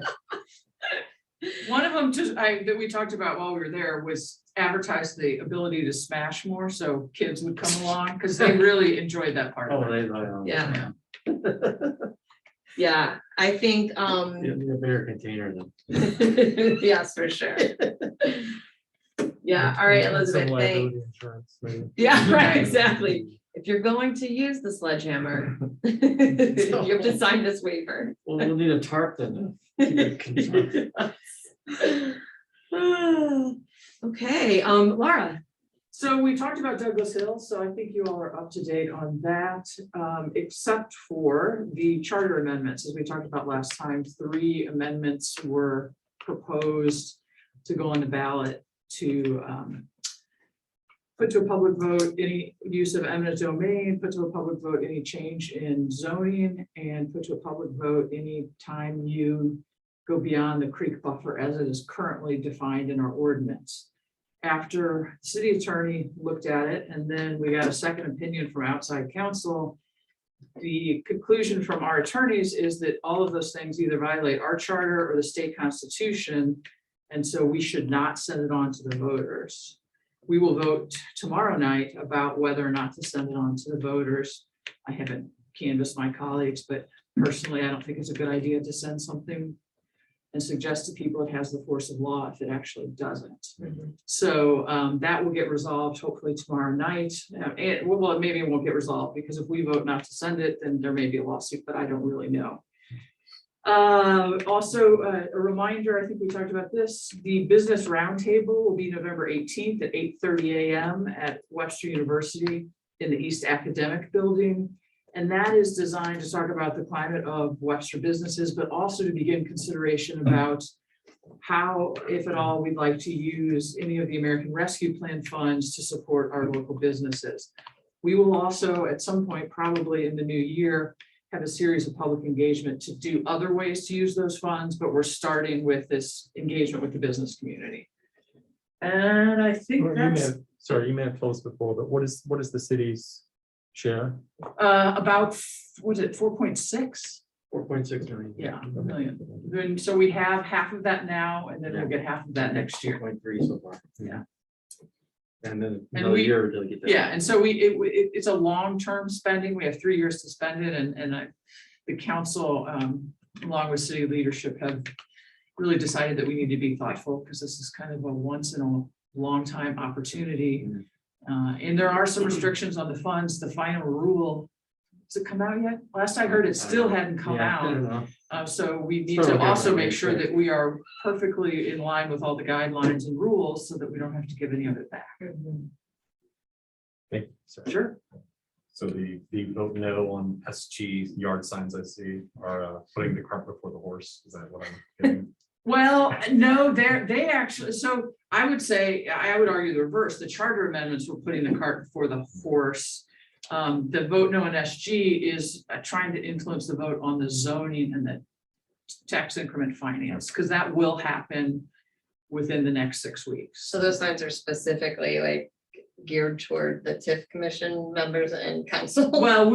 One of them that we talked about while we were there was advertise the ability to smash more, so kids would come along, because they really enjoyed that part of Oh, it. Yeah. Yeah, I think, A bigger container than. yes, for sure. Yeah, all right, Some Elizabeth, liability thanks. insurance, maybe. Yeah, right, exactly. If you're going to use the sledgehammer, you have to sign this waiver. Well, we'll need a tarp then. Okay, Laura. So we talked about Douglas Hill, so I think you all are up to date on that, except for the charter amendments. As we talked about last time, 3 amendments were proposed to go on the ballot to put to a public vote any use of eminent domain, put to a public vote any change in zoning, and put to a public vote any time you go beyond the creek buffer as it is currently defined in our ordinance. After the city attorney looked at it, and then we got a second opinion from outside counsel, the conclusion from our attorneys is that all of those things either violate our charter or the state constitution, and so we should not send it on to the voters. We will vote tomorrow night about whether or not to send it on to the voters. I haven't canvassed my colleagues, but personally, I don't think it's a good idea to send something and suggest to people it has the force of law if it actually doesn't. So that will get resolved hopefully tomorrow night. Well, maybe it won't get resolved, because if we vote not to send it, then there may be a lawsuit, but I don't really know. Also, a reminder, I think we talked about this, the business roundtable will be November 18th at 8:30 a.m. at Webster University in the East Academic Building. And that is designed to talk about the climate of Webster businesses, but also to begin consideration about how, if at all, we'd like to use any of the American Rescue Plan funds to support our local businesses. We will also, at some point, probably in the new year, have a series of public engagement to do other ways to use those funds, but we're starting with this engagement with the business community. And I think that's Sorry, you may have told us before, but what is the city's share? about, was it 4.6? 4.6 million. Yeah, million. Then, so we have half of that now, and then we'll get half of that next year. 2.3 so far. Yeah. And then And another we- year to get that. Yeah, and so it's a long-term spending. We have 3 years to spend it, and the council, along with city leadership, have really decided that we need to be thoughtful, because this is kind of a once in a long time opportunity. And there are some restrictions on the funds. The final rule, has it come out yet? Last I heard, it still hadn't come Yeah, I out. don't know. So we need Still to looking also at make it, sure right. that we are perfectly in line with all the guidelines and rules, so that we don't have to give any of it back. Thank you, sir. Sure. So the vote no on SG yard signs I see are putting the cart before the horse. Is that what I'm getting? Well, no, they actually, so I would say, I would argue the reverse. The charter amendments were putting the cart before the horse. The vote no on SG is trying to influence the vote on the zoning and the tax increment finance, because that will happen within the next 6 weeks. So those signs are specifically like geared toward the TIF commission members and council. Well,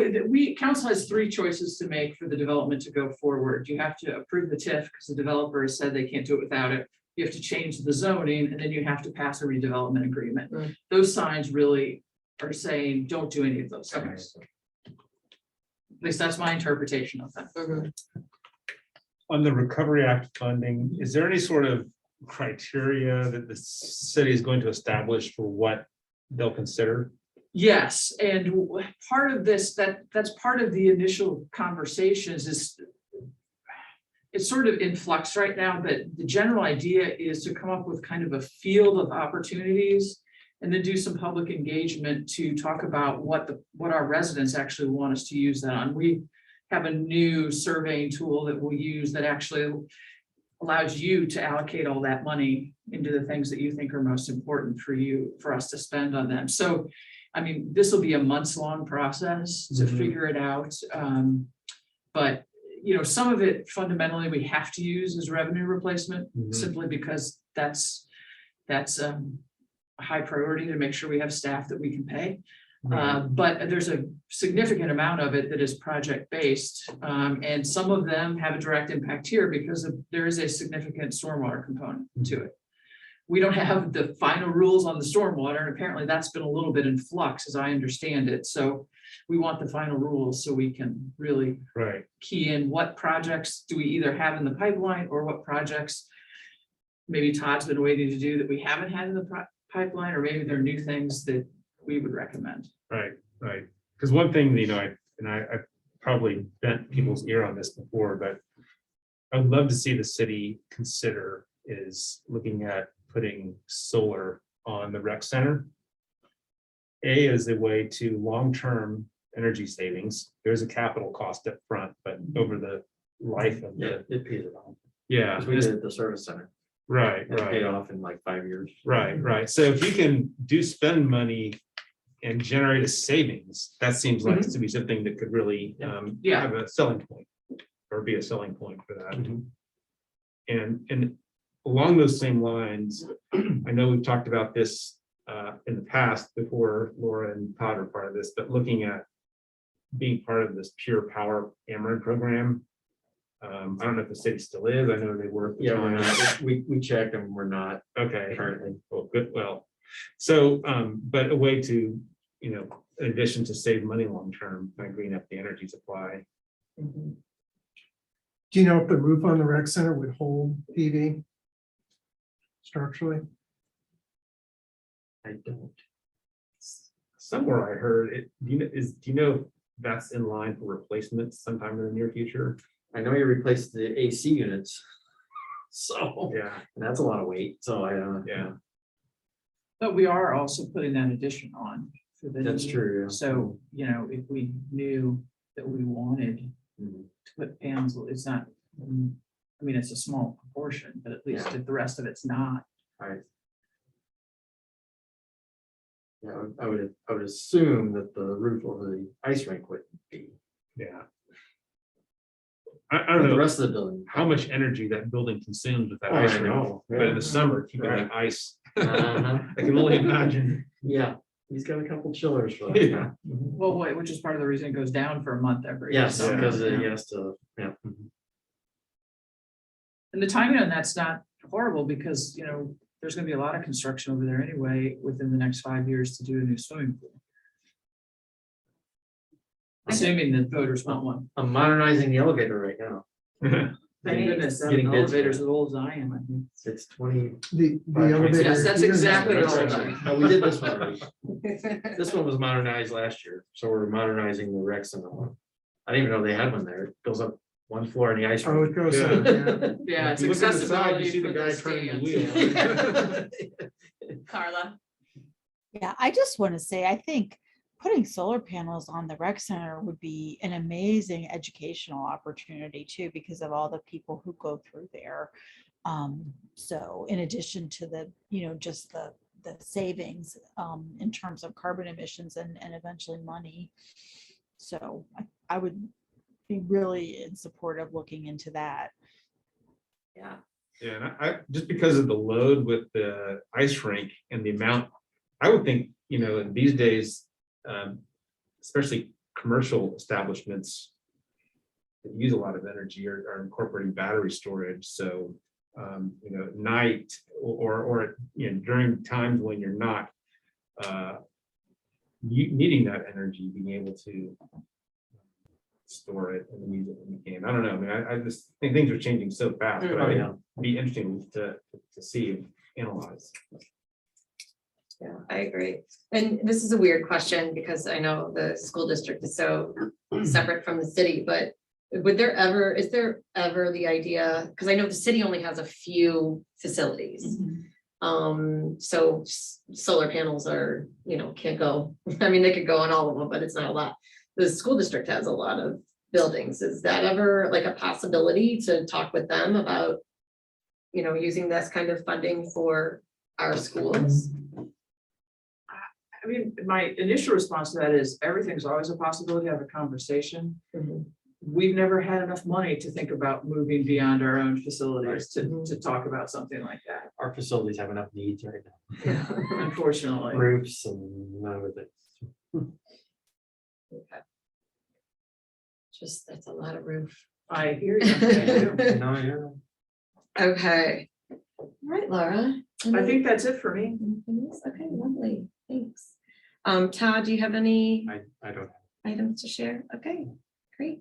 council has 3 choices to make for the development to go forward. You have to approve the TIF because the developer has said they can't do it without it. You have to change the zoning, and then you have to pass a redevelopment agreement. Mm. Those signs really are saying, don't do any of those things. At least that's my interpretation of that. Mhm. On the Recovery Act funding, is there any sort of criteria that the city is going to establish for what they'll consider? Yes, and part of this, that's part of the initial conversations is it's sort of in flux right now, but the general idea is to come up with kind of a field of opportunities and then do some public engagement to talk about what our residents actually want us to use that on. We have a new surveying tool that we'll use that actually allows you to allocate all that money into the things that you think are most important for us to spend on them. So, I mean, this will be a months-long process to figure it out. But, you know, some of it fundamentally we have to use as revenue replacement simply because that's a high priority to make sure we have staff that we can pay. But there's a significant amount of it that is project-based, and some of them have a direct impact here because there is a significant stormwater component to it. We don't have the final rules on the stormwater, and apparently that's been a little bit in flux as I understand it. So we want the final rules so we can really key in what projects do we either have in the pipeline or what projects maybe Todd's been waiting to do that we haven't had in the pipeline, or maybe there are new things that we would recommend. Right. Because one thing, you know, I've probably bent people's ear on this before, but I would love to see the city consider is looking at putting solar on the rec center. As a way to long-term energy savings. There's a capital cost up front, but over the life of the, It pays it off. yeah. Because we did it at the service center. Right, And it paid right, off in like 5 years. right. So if you can spend money and generate a savings, that seems like to be something that could really have a selling point or be a selling point for that. And along those same lines, I know we've talked about this in the past before Laura and Todd are part of this, but looking at being part of this Pure Power Amarin program. I don't know if the city still is. I know they were. Yeah, we're not, we checked and we're not Okay. currently. Well, good. Well, so, but a way to, you know, in addition to save money long-term, by green up the energy supply. Do you know if the roof on the rec center would hold PV structurally? I don't. Somewhere I heard it, do you know if that's in line for replacements sometime in the near future? I know you replaced the AC units. So, Yeah, and that's a lot of weight. So I don't. yeah. But we are also putting that addition on. For the That's new- true, yeah. So, you know, if we knew that we wanted Mhm. to put panels, it's not, I mean, it's a small proportion, but at least Yeah. if the rest of it's not. Right. Yeah, I would assume that the roof over the ice rink would be. Yeah. I But don't the know rest of the building. how much energy that building consumes with that Oh, ice I rink, know. but in the summer, keeping that ice, Uh-huh. I can only imagine. Yeah, he's got a couple chillers for that. Yeah. Well, which is part of the reason it goes down for a month every. Yes, summer. because Yeah. he has to, yeah. And the timing on that's not horrible because, you know, there's gonna be a lot of construction over there anyway, within the next 5 years to do a new swimming pool. Assuming that voters want one. I'm modernizing the elevator right now. Thank goodness, that Getting bids for elevator's it. as old as I am, I think. It's 20. The Right. elevator. Yes, that's here is- exactly That's what right. No, we did this one already. This one was modernized last year, so we're modernizing the rec center one. I didn't even know they had one there. It goes up one floor in the ice Oh, rink. it goes, Yeah. up, yeah. Yeah, it's You look at the side, accessibility you see for the the guy turning stands. the wheel. Carla. Yeah, I just want to say, I think putting solar panels on the rec center would be an amazing educational opportunity too, because of all the people who go through there. So in addition to the, you know, just the savings in terms of carbon emissions and eventually money. So I would be really in support of looking into that. Yeah. Yeah, and just because of the load with the ice rink and the amount, I would think, these days, especially commercial establishments that use a lot of energy are incorporating battery storage. So, at night or during times when you're not needing that energy, being able to store it and use it when you can. I don't know. I mean, I just think things are changing so fast, but Oh, it'd yeah. be interesting to see and analyze. Yeah, I agree. And this is a weird question because I know the school district is so separate from the city, but is there ever the idea, because I know the city only has a few facilities. So solar panels are, can't go, I mean, they could go on all of them, but it's not a lot. The school district has a lot of buildings. Is that ever like a possibility to talk with them about, using this kind of funding for our schools? I mean, my initial response to that is everything's always a possibility. Have a conversation. We've never had enough money to think about moving beyond our own facilities to talk about something like that. Our facilities have enough needs right now. Yeah, unfortunately. Roofs and everything. Okay. Just, that's a lot of roof. I hear you. No, Okay. All right, Laura. I think that's it for me. Okay, lovely. Thanks. Todd, do you have any I don't. items to share? Okay, great.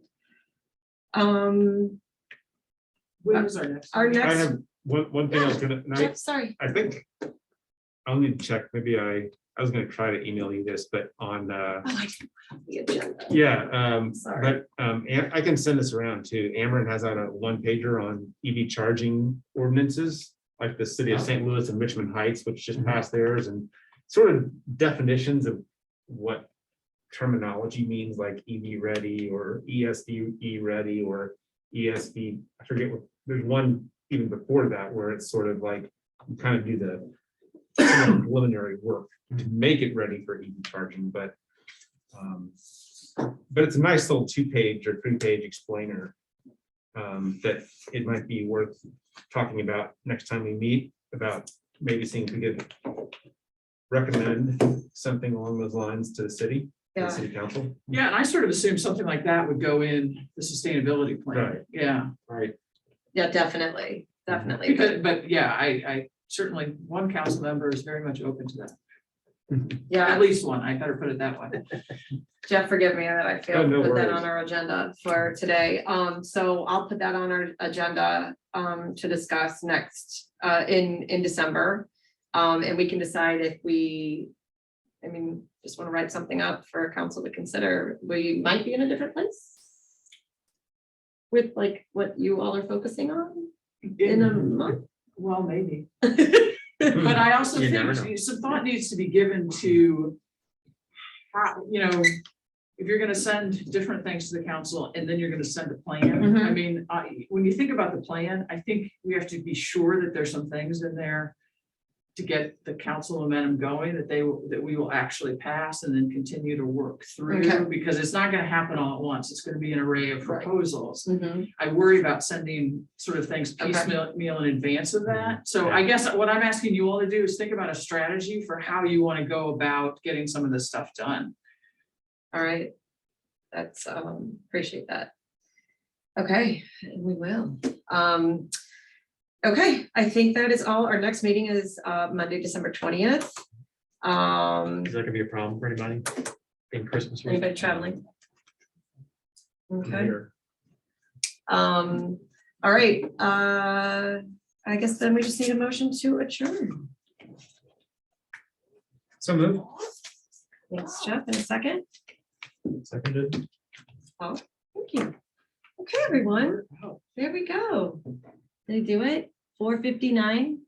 When is our next? Our meeting? I next, have one thing I was gonna, and Jeff, sorry. I think I'll need to check, maybe I was gonna try to email you this, but on, Oh, I didn't have the agenda. yeah, Sorry. but I can send this around too. Ameren has out a one pager on EV charging ordinances, like the city of St. Louis and Richmond Heights, which just passed theirs, and sort of definitions of what terminology means, like EV ready or ESD ready or ESD, I forget what, there's one even before that where it's sort of like you kind of do the preliminary work to make it ready for EV charging, but it's a nice little 2-page or 3-page explainer that it might be worth talking about next time we meet, about maybe seeing if we could recommend something along those lines to the city, the city council. Yeah, and I sort of assumed something like that would go in the sustainability plan. Right. Yeah, Right. Yeah, definitely, definitely. because, but yeah, I certainly, one council member is very much open to that. Yeah, At least one, I better put it that way. Jeff, forgive me that I Oh, failed to no put that worries. on our agenda for today. So I'll put that on our agenda to discuss next in December. And we can decide if we, just want to write something up for council to consider. We might be in a different place with like what you all are focusing on in a month. Well, maybe. But I also You never think know. some thought needs to be given to how, if you're gonna send different things to the council and then you're gonna send a plan. Mhm. I mean, when you think about the plan, I think we have to be sure that there's some things in there to get the council momentum going, that we will actually pass and then continue to work Okay. through, because it's not gonna happen all at once. It's gonna be an array of Right. proposals. Mhm. I worry about sending sort of things Okay. piecemeal in advance of that. So I guess what I'm asking you all to do is think about a strategy for how you want to go about getting some of this stuff done. All right. That's appreciate that. Okay, we will. Okay, I think that is all. Our next meeting is Monday, December 20th. Is that gonna be a problem for anybody in Christmas week? Anybody traveling? Okay. Here. All right, I guess then we just need a motion to adjourn. So move. Thanks, Jeff, in a second. Seconded. Oh, thank you. Okay, everyone, there we go. Did I do it? 4:59?